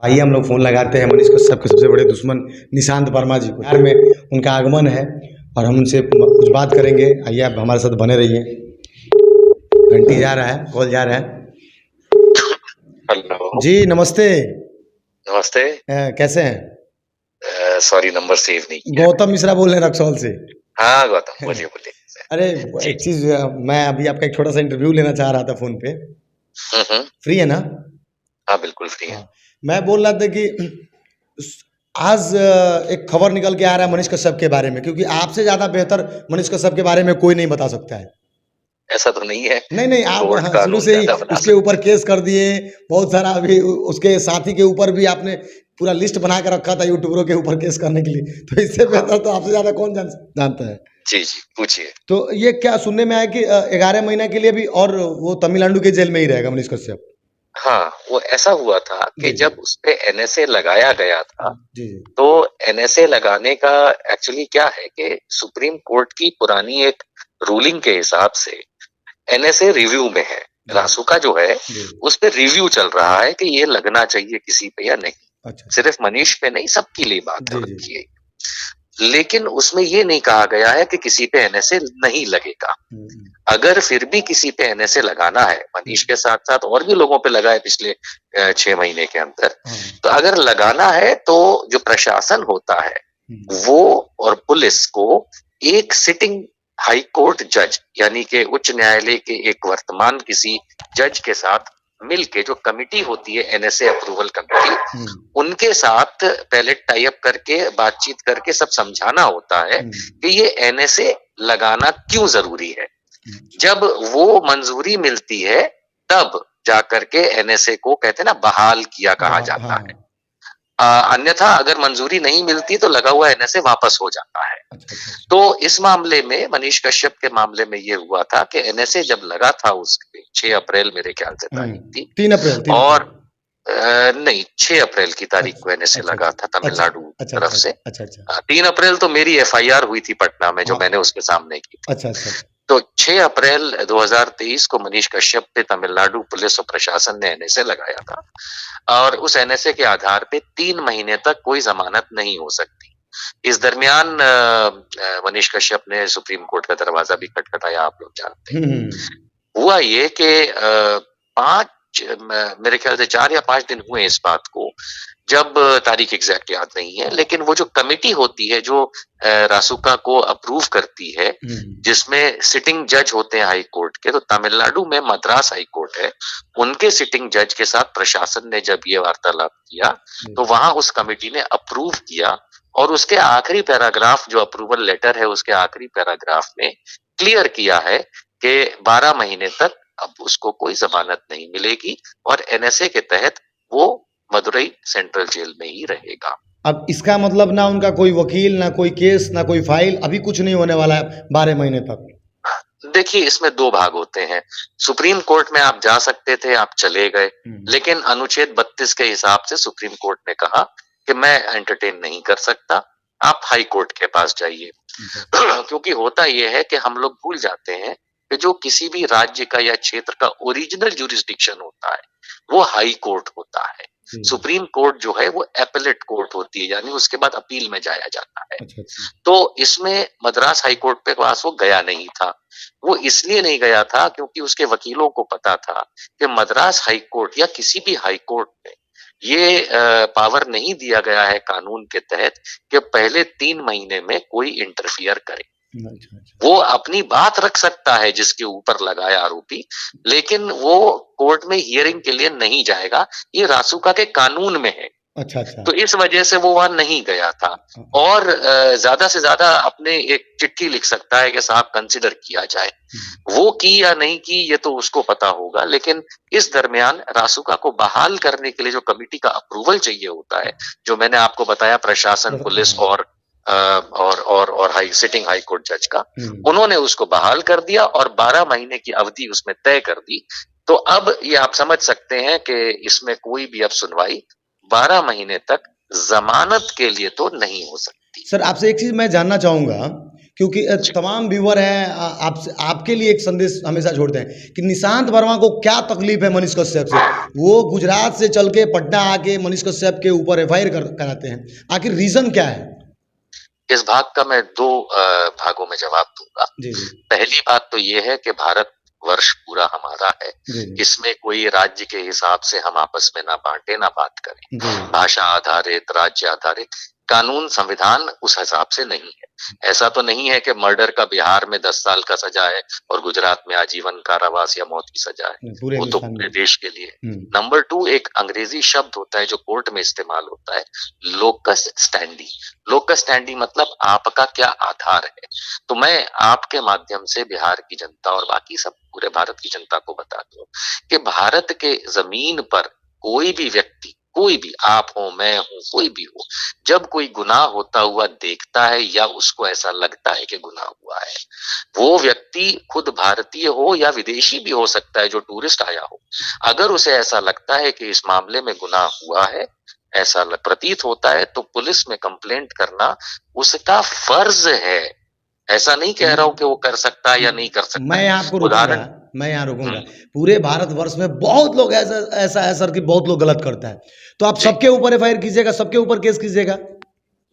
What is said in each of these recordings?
आइए हम लोग फोन लगाते हैं मनीष कश्यप के सबसे बड़े दुश्मन निशांत वर्मा जी को। बिहार में उनका आगमन है और हम उनसे कुछ बात करेंगे। आइए आप हमारे साथ बने रहिए। घंटी जा रहा है, कॉल जा रहा है। हेलो जी नमस्ते। नमस्ते। कैसे हैं? सॉरी नंबर सेव नहीं किया। गौतम मिश्रा बोल रहे हैं रक्सौल से। हाँ गौतम बोलिए बोलिए। अरे जी एक चीज, मैं अभी आपका एक छोटा सा इंटरव्यू लेना चाह रहा था फोन पे। फ्री है ना? हाँ बिल्कुल फ्री है। हाँ, मैं बोल रहा था कि आज एक खबर निकल के आ रहा है मनीष कश्यप के बारे में, क्योंकि आपसे ज्यादा बेहतर मनीष कश्यप के बारे में कोई नहीं बता सकता है। ऐसा तो नहीं है। नहीं आप कोर्ट शुरू कानून से ही ज्यादा बना उसके ऊपर केस कर दिए। बहुत सारा अभी उसके साथी के ऊपर भी आपने पूरा लिस्ट बना कर रखा था यूट्यूबरों के ऊपर केस करने के लिए। तो इससे बेहतर तो आपसे ज्यादा कौन जानता है। जी पूछिए। तो ये क्या सुनने में आया कि 11 महीना के लिए भी और वो तमिलनाडु के जेल में ही रहेगा मनीष कश्यप? हाँ वो ऐसा हुआ था कि जब उस पे एनएसए लगाया गया था जी तो एनएसए लगाने का एक्चुअली क्या है कि सुप्रीम कोर्ट की पुरानी एक रूलिंग के हिसाब से एनएसए रिव्यू में है। रासुका जो है उस पे रिव्यू चल रहा है कि ये लगना चाहिए किसी पे या नहीं। अच्छा। सिर्फ मनीष पे नहीं, सबके लिए बात है उनकी। लेकिन उसमें ये नहीं कहा गया है कि किसी पे एनएसए नहीं लगेगा। अगर फिर भी किसी पे एनएसए लगाना है, मनीष के साथ साथ और भी लोगों पे लगा है पिछले 6 महीने के अंदर, तो अगर लगाना है तो जो प्रशासन होता है वो और पुलिस को एक सिटिंग हाई कोर्ट जज यानी कि उच्च न्यायालय के एक वर्तमान किसी जज के साथ मिलके जो कमिटी होती है एनएसए अप्रूवल कमिटी, उनके साथ पहले टाई अप करके बातचीत करके सब समझाना होता है कि ये एनएसए लगाना क्यों जरूरी है। जब वो मंजूरी मिलती है तब जाकर के एनएसए को कहते हैं ना बहाल किया कहा जाता है। अन्यथा अगर मंजूरी नहीं मिलती तो लगा हुआ एनएसए वापस हो जाता है। तो इस मामले में मनीष कश्यप के मामले में ये हुआ था कि एनएसए जब लगा था उसके 6 अप्रैल मेरे ख्याल से तारीख थी। 3 अप्रैल और नहीं 6 अप्रैल की तारीख को एनएसए लगा था तमिलनाडु तरफ से। 3 अप्रैल तो मेरी एफआईआर हुई थी पटना में जो मैंने उसके सामने की थी। तो 6 अप्रैल 2023 को मनीष कश्यप पे तमिलनाडु पुलिस और प्रशासन ने एनएसए लगाया था और उस एनएसए के आधार पे 3 महीने तक कोई जमानत नहीं हो सकती। इस दरमियान मनीष कश्यप ने सुप्रीम कोर्ट का दरवाजा भी खटखटाया, आप लोग जानते हैं। हुआ ये कि 5 मेरे ख्याल से 4 या 5 दिन हुए इस बात को, जब तारीख एग्जैक्ट याद नहीं है, लेकिन वो जो कमिटी होती है जो रासुका को अप्रूव करती है, जिसमें सिटिंग जज होते हैं हाई कोर्ट के, तो तमिलनाडु में मद्रास हाई कोर्ट है, उनके सिटिंग जज के साथ प्रशासन ने जब ये वार्तालाप किया तो वहां उस कमिटी ने अप्रूव किया और उसके आखिरी पैराग्राफ जो अप्रूवल लेटर है उसके आखिरी पैराग्राफ में क्लियर किया है कि 12 महीने तक अब उसको कोई जमानत नहीं मिलेगी और एनएसए के तहत वो मदुरई सेंट्रल जेल में ही रहेगा। अब इसका मतलब ना उनका कोई वकील, ना कोई केस, ना कोई फाइल, अभी कुछ नहीं होने वाला है 12 महीने तक। देखिए इसमें 2 भाग होते हैं। सुप्रीम कोर्ट में आप जा सकते थे, आप चले गए, लेकिन अनुच्छेद 32 के हिसाब से सुप्रीम कोर्ट ने कहा कि मैं एंटरटेन नहीं कर सकता, आप हाई कोर्ट के पास जाइए। क्योंकि होता यह है कि हम लोग भूल जाते हैं कि जो किसी भी राज्य का या क्षेत्र का ओरिजिनल ज्यूरिसडिक्शन होता है वो हाई कोर्ट होता है। सुप्रीम कोर्ट जो है वो एपेलेट कोर्ट होती है, यानी उसके बाद अपील में जाया जाता है। तो इसमें मद्रास हाई कोर्ट पे पास वो गया नहीं था। वो इसलिए नहीं गया था क्योंकि उसके वकीलों को पता था कि मद्रास हाई कोर्ट या किसी भी हाई कोर्ट में ये पावर नहीं दिया गया है कानून के तहत कि पहले 3 महीने में कोई इंटरफियर करे। वो अपनी बात रख सकता है जिसके ऊपर लगाया आरोपी, लेकिन वो कोर्ट में हियरिंग के लिए नहीं जाएगा, ये रासुका के कानून में है। अच्छा। तो इस वजह से वो वहां नहीं गया था और ज्यादा से ज्यादा अपने एक चिट्ठी लिख सकता है कि साहब कंसिडर किया जाए। वो की या नहीं की ये तो उसको पता होगा, लेकिन इस दरमियान रासुका को बहाल करने के लिए जो कमिटी का अप्रूवल चाहिए होता है, जो मैंने आपको बताया प्रशासन, पुलिस और सिटिंग हाई कोर्ट जज का, उन्होंने उसको बहाल कर दिया और 12 महीने की अवधि उसमें तय कर दी। तो अब ये आप समझ सकते हैं कि इसमें कोई भी अब सुनवाई 12 महीने तक जमानत के लिए तो नहीं हो सकती। सर आपसे एक चीज मैं जानना चाहूंगा क्योंकि तमाम व्यूअर हैं आपसे, आपके लिए एक संदेश हमेशा छोड़ते हैं कि निशांत वर्मा को क्या तकलीफ है मनीष कश्यप से। वो गुजरात से चल के पटना आके मनीष कश्यप के ऊपर एफआईआर कराते हैं, आखिर रीजन क्या है? इस भाग का मैं दो भागों में जवाब दूंगा। जी जी पहली बात तो ये है कि भारत वर्ष पूरा हमारा है, जी जी इसमें कोई राज्य के हिसाब से हम आपस में ना बांटे ना बात करें। जी भाषा आधारित, राज्य आधारित, कानून संविधान उस हिसाब से नहीं है। ऐसा तो नहीं है कि मर्डर का बिहार में 10 साल का सजा है और गुजरात में आजीवन कारावास या मौत की सजा है, पूरे वो तो हिंदुस्तान पूरे में। देश के लिए। नंबर 2, एक अंग्रेजी शब्द होता है जो कोर्ट में इस्तेमाल होता है, लोकस स्टैंडी। लोकस स्टैंडी मतलब आपका क्या आधार है। तो मैं आपके माध्यम से बिहार की जनता और बाकी सब पूरे भारत की जनता को बता दूं कि भारत के जमीन पर कोई भी व्यक्ति, कोई भी, आप हो, मैं हूं, कोई भी हो, जब कोई गुनाह होता हुआ देखता है या उसको ऐसा लगता है कि गुनाह हुआ है, वो व्यक्ति खुद भारतीय हो या विदेशी भी हो सकता है जो टूरिस्ट आया हो, अगर उसे ऐसा लगता है कि इस मामले में गुनाह हुआ है, ऐसा प्रतीत होता है, तो पुलिस में कंप्लेंट करना उसका फर्ज है। ऐसा नहीं कह रहा हूं कि वो कर सकता है या नहीं कर सकता। मैं आपको उदाहरण, मैं यहाँ रुकूंगा। पूरे भारतवर्ष में बहुत लोग ऐसा ऐसा है सर कि बहुत लोग गलत करता है, तो आप सबके ऊपर एफआईआर कीजिएगा, सबके ऊपर केस कीजिएगा।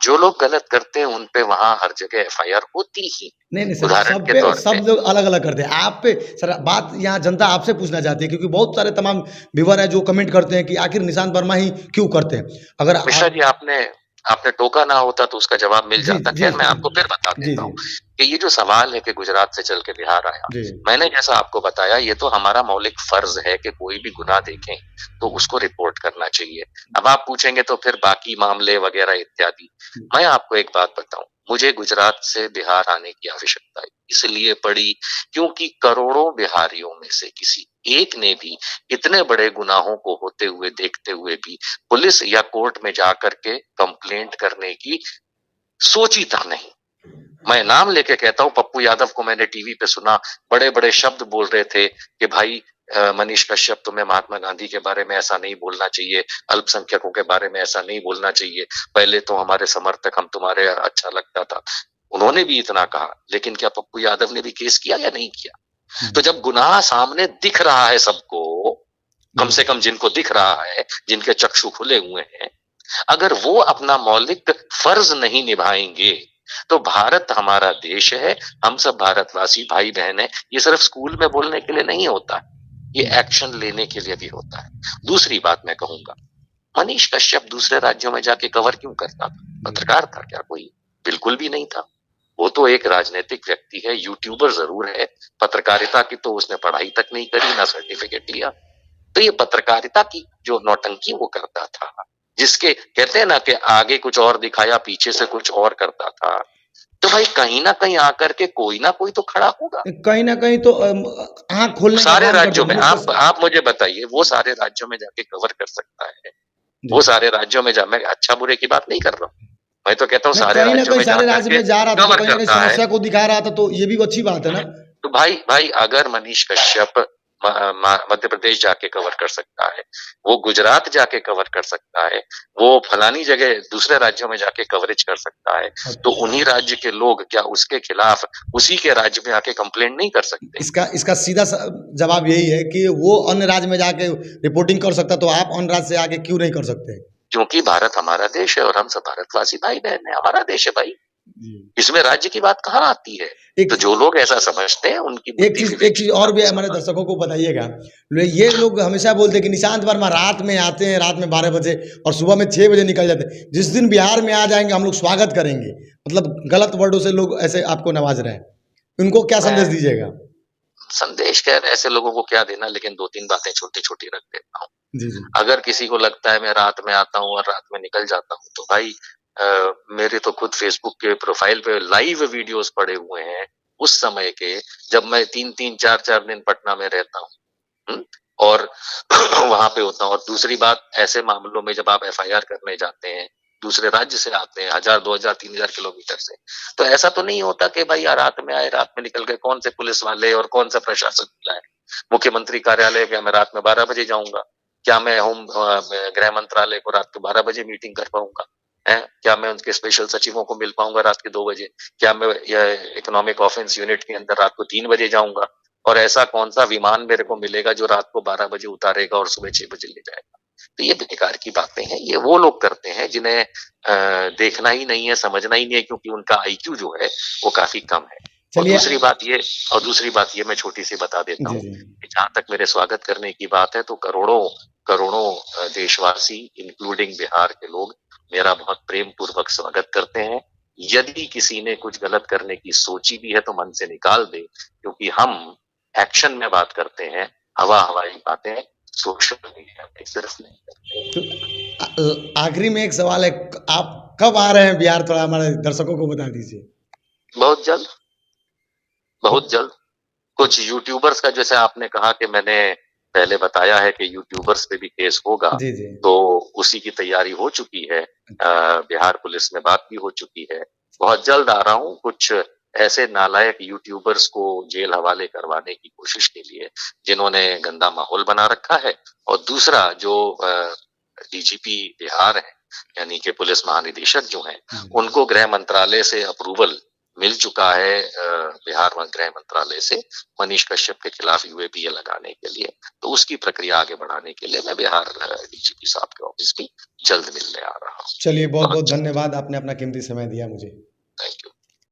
जो लोग गलत करते हैं उन पे वहां हर जगह एफआईआर होती ही। नहीं सर, उदाहरण सब के पे तौर सब पे लोग अलग अलग करते हैं। आप पे सर बात यहाँ जनता आपसे पूछना चाहती है, क्योंकि बहुत सारे तमाम व्यूअर है जो कमेंट करते हैं कि आखिर निशांत वर्मा ही क्यों करते हैं। अगर मिश्रा जी, आपने टोका ना होता तो उसका जवाब मिल जी जाता। जी खैर, मैं आपको फिर बता जी देता जी हूँ कि ये जो सवाल है कि गुजरात से चल के बिहार आया, जी मैंने जैसा आपको बताया, ये तो हमारा मौलिक फर्ज है कि कोई भी गुनाह देखें तो उसको रिपोर्ट करना चाहिए। अब आप पूछेंगे तो फिर बाकी मामले वगैरह इत्यादि। मैं आपको एक बात बताऊं, मुझे गुजरात से बिहार आने की आवश्यकता इसलिए पड़ी क्योंकि करोड़ों बिहारियों में से किसी एक ने भी इतने बड़े गुनाहों को होते हुए देखते हुए भी पुलिस या कोर्ट में जाकर के कंप्लेंट करने की सोची तक नहीं। मैं नाम लेके कहता हूं, पप्पू यादव को मैंने टीवी पे सुना, बड़े बड़े शब्द बोल रहे थे कि भाई मनीष कश्यप, तुम्हें महात्मा गांधी के बारे में ऐसा नहीं बोलना चाहिए, अल्पसंख्यकों के बारे में ऐसा नहीं बोलना चाहिए, पहले तो हमारे समर्थक, हम तुम्हारे अच्छा लगता था। उन्होंने भी इतना कहा, लेकिन क्या पप्पू यादव ने भी केस किया या नहीं किया? तो जब गुनाह सामने दिख रहा है सबको, कम से कम जिनको दिख रहा है, जिनके चक्षु खुले हुए हैं, अगर वो अपना मौलिक फर्ज नहीं निभाएंगे तो भारत हमारा देश है, हम सब भारतवासी भाई बहन है। ये सिर्फ स्कूल में बोलने के लिए नहीं होता, ये एक्शन लेने के लिए भी होता है। दूसरी बात मैं कहूंगा, मनीष कश्यप दूसरे राज्यों में जाके कवर क्यों करता था? पत्रकार था क्या कोई? बिल्कुल भी नहीं था। वो तो एक राजनीतिक व्यक्ति है, यूट्यूबर जरूर है, पत्रकारिता की तो उसने पढ़ाई तक नहीं करी, ना सर्टिफिकेट लिया। तो ये पत्रकारिता की जो नौटंकी वो करता था, जिसके कहते हैं ना कि आगे कुछ और दिखाया, पीछे से कुछ और करता था, तो भाई कहीं ना कहीं आकर के कोई ना कोई तो खड़ा होगा। कहीं ना कहीं तो आँख खोलने का सारे काम कर राज्यों दो में आप मुझे बताइए, वो सारे राज्यों में जाके कवर कर सकता है? वो सारे राज्यों में मैं अच्छा बुरे की बात नहीं कर रहा हूँ, मैं तो कहता हूँ सारे कहीं ना राज्यों कहीं में सारे राज्य में जा रहा था, तो कवर कहीं ना कहीं करता है। समस्या को दिखा रहा था, तो ये भी अच्छी बात है ना। तो भाई अगर मनीष कश्यप मध्य प्रदेश जाके कवर कर सकता है, वो गुजरात जाके कवर कर सकता है, वो फलानी जगह दूसरे राज्यों में जाके कवरेज कर सकता है, तो उन्हीं राज्य के लोग क्या उसके खिलाफ उसी के राज्य में आके कंप्लेंट नहीं कर सकते? इसका सीधा जवाब यही है कि वो अन्य राज्य में जाके रिपोर्टिंग कर सकता, तो आप अन्य राज्य से आके क्यों नहीं कर सकते? क्योंकि भारत हमारा देश है और हम सब भारतवासी भाई बहन है, हमारा देश है भाई, इसमें राज्य की बात कहाँ आती है? तो जो लोग ऐसा समझते हैं उनकी एक चीज और भी हमारे दर्शकों को बताइएगा, ये लोग हमेशा बोलते हैं कि निशांत वर्मा रात में आते हैं, रात में 12 बजे और सुबह में 6 बजे निकल जाते हैं, जिस दिन बिहार में आ जाएंगे हम लोग स्वागत करेंगे, मतलब गलत वर्डों से लोग ऐसे आपको नवाज रहे हैं, उनको क्या संदेश दीजिएगा? संदेश कह रहे ऐसे लोगों को क्या देना, लेकिन 2-3 बातें छोटी छोटी रख देता हूँ। अगर किसी को लगता है मैं रात में आता हूँ और रात में निकल जाता हूँ, तो भाई मेरे तो खुद फेसबुक के प्रोफाइल पे लाइव वीडियोस पड़े हुए हैं उस समय के, जब मैं 3-3, 4-4 दिन पटना में रहता हूँ और वहां पे होता हूँ। और दूसरी बात, ऐसे मामलों में जब आप एफआईआर करने जाते हैं, दूसरे राज्य से आते हैं 1000, 2000, 3000 किलोमीटर से, तो ऐसा तो नहीं होता कि भाई रात में आए रात में निकल गए। कौन से पुलिस वाले और कौन सा प्रशासन मिला है? मुख्यमंत्री कार्यालय क्या मैं रात में 12 बजे जाऊंगा? क्या मैं गृह मंत्रालय को रात को 12 बजे मीटिंग कर पाऊंगा? है? क्या मैं उनके स्पेशल सचिवों को मिल पाऊंगा रात के 2 बजे? क्या मैं इकोनॉमिक ऑफेंस यूनिट के अंदर रात को 3 बजे जाऊंगा? और ऐसा कौन सा विमान मेरे को मिलेगा जो रात को 12 बजे उतारेगा और सुबह 6 बजे ले जाएगा? तो ये बेकार की बातें हैं। ये वो लोग करते हैं जिन्हें देखना ही नहीं है, समझना ही नहीं है, क्योंकि उनका आईक्यू जो है वो काफी कम है। और चलिए। दूसरी बात ये मैं छोटी सी बता देता जी हूँ जी। कि जहां तक मेरे स्वागत करने की बात है, तो करोड़ों करोड़ों देशवासी इंक्लूडिंग बिहार के लोग मेरा बहुत प्रेम पूर्वक स्वागत करते हैं। यदि किसी ने कुछ गलत करने की सोची भी है तो मन से निकाल दे, क्योंकि हम एक्शन में बात करते हैं, हवाई बातें सोशल मीडिया पे सिर्फ नहीं करते। तो आखिरी में एक सवाल है, आप कब आ रहे हैं बिहार, थोड़ा हमारे दर्शकों को बता दीजिए। बहुत जल्द, बहुत जल्द। कुछ यूट्यूबर्स का, जैसे आपने कहा कि मैंने पहले बताया है कि यूट्यूबर्स पे भी केस होगा, जी जी। तो उसी की तैयारी हो चुकी है। बिहार पुलिस में बात भी हो चुकी है। बहुत जल्द आ रहा हूँ। कुछ ऐसे नालायक यूट्यूबर्स को जेल हवाले करवाने की कोशिश के लिए, जिन्होंने गंदा माहौल बना रखा है। और दूसरा, जो डीजीपी बिहार है, यानी कि पुलिस महानिदेशक जो हैं, उनको गृह मंत्रालय से अप्रूवल मिल चुका है, बिहार गृह मंत्रालय से, मनीष कश्यप के खिलाफ यूएपीए लगाने के लिए। तो उसकी प्रक्रिया आगे बढ़ाने के लिए मैं बिहार डीजीपी साहब के ऑफिस भी जल्द मिलने आ रहा हूँ। चलिए, बहुत बहुत धन्यवाद, आपने अपना कीमती समय दिया मुझे।